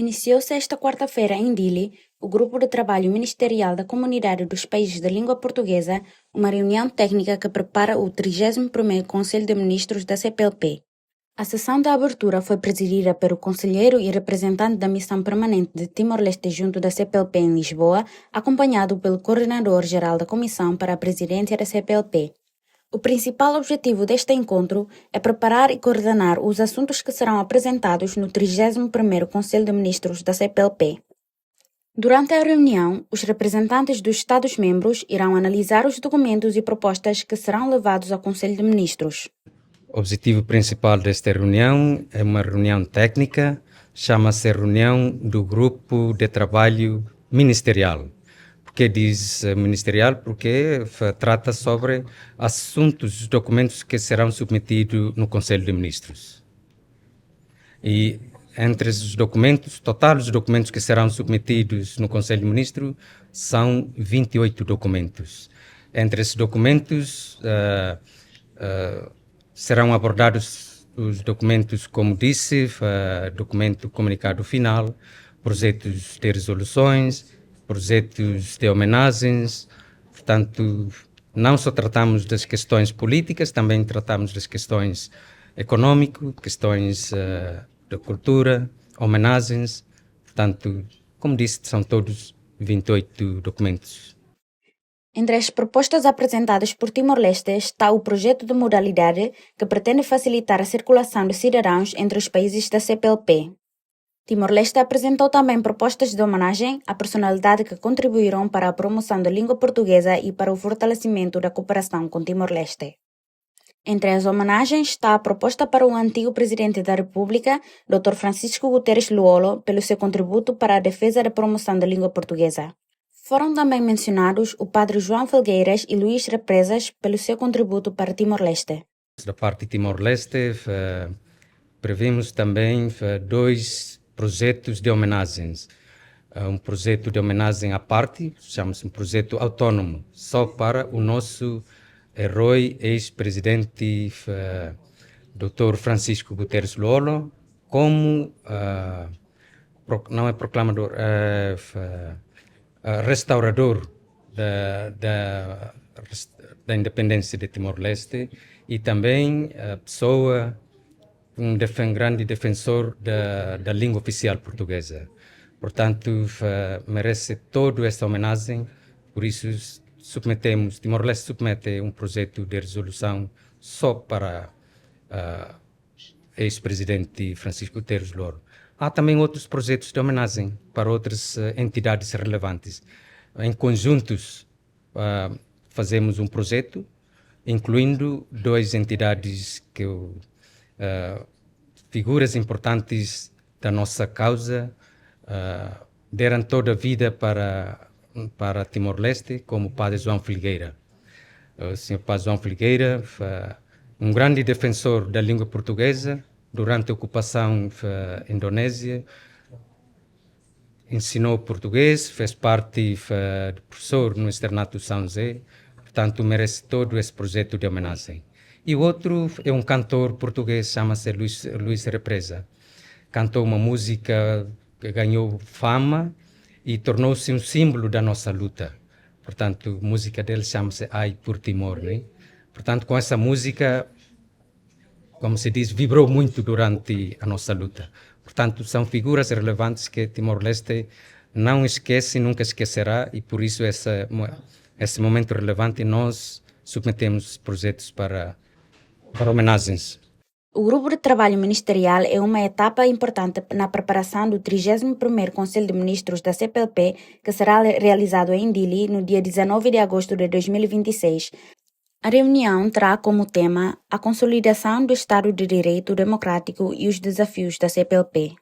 Iniciou-se esta quarta-feira em Dili, o Grupo de Trabalho Ministerial da Comunidade dos Países da Língua Portuguesa, uma reunião técnica que prepara o 31º Conselho de Ministros da CPLP. A sessão de abertura foi presidida pelo conselheiro e representante da Missão Permanente de Timor-Leste junto da CPLP em Lisboa, acompanhado pelo coordenador-geral da Comissão para a Presidência da CPLP. O principal objetivo deste encontro é preparar e coordenar os assuntos que serão apresentados no 31º Conselho de Ministros da CPLP. Durante a reunião, os representantes dos Estados-membros irão analisar os documentos e propostas que serão levados ao Conselho de Ministros. O objetivo principal desta reunião é uma reunião técnica, chama-se reunião do Grupo de Trabalho Ministerial. Por que diz ministerial? Porque trata sobre assuntos, documentos que serão submetidos no Conselho de Ministros. E entre os documentos, total os documentos que serão submetidos no Conselho de Ministros são 28 documentos. Entre esses documentos serão abordados os documentos, como disse, documento comunicado final, projetos de resoluções, projetos de homenagens. Portanto, não só tratamos das questões políticas, também tratamos das questões econômicas, questões da cultura, homenagens. Portanto, como disse, são todos 28 documentos. Entre as propostas apresentadas por Timor-Leste está o projeto de modalidade que pretende facilitar a circulação de cidadãos entre os países da CPLP. Timor-Leste apresentou também propostas de homenagem a personalidades que contribuíram para a promoção da língua portuguesa e para o fortalecimento da cooperação com Timor-Leste. Entre as homenagens está a proposta para o antigo presidente da República, Dr. Francisco Guterres Luolo, pelo seu contributo para a defesa da promoção da língua portuguesa. Foram também mencionados o padre João Felgueiras e Luís Represas pelo seu contributo para Timor-Leste. Da parte de Timor-Leste, previmos também dois projetos de homenagens. Um projeto de homenagem à parte, chama-se um projeto autônomo, só para o nosso herói, ex-presidente Dr. Francisco Guterres Luolo, como, não é proclamador, restaurador da independência de Timor-Leste e também pessoa, um grande defensor da língua oficial portuguesa. Portanto, merece toda esta homenagem, por isso Timor-Leste submete um projeto de resolução só para ex-presidente Francisco Guterres Luolo. Há também outros projetos de homenagem para outras entidades relevantes. Em conjuntos, fazemos um projeto, incluindo duas entidades que figuras importantes da nossa causa deram toda a vida para Timor-Leste, como o padre João Felgueira. O senhor padre João Felgueira, um grande defensor da língua portuguesa, durante a ocupação indonésia, ensinou português, fez parte de professor no Externato São José, portanto merece todo esse projeto de homenagem. E o outro é um cantor português, chama-se Luís Represa. Cantou uma música que ganhou fama e tornou-se um símbolo da nossa luta. Portanto, a música dele chama-se Ai por Timor, né? Portanto, com essa música, como se diz, vibrou muito durante a nossa luta. Portanto, são figuras relevantes que Timor-Leste não esquece e nunca esquecerá, e por isso esse momento relevante nós submetemos projetos para homenagens. O Grupo de Trabalho Ministerial é uma etapa importante na preparação do 31º Conselho de Ministros da CPLP, que será realizado em Dili no dia 19 de agosto de 2026. A reunião terá como tema a consolidação do Estado de Direito democrático e os desafios da CPLP.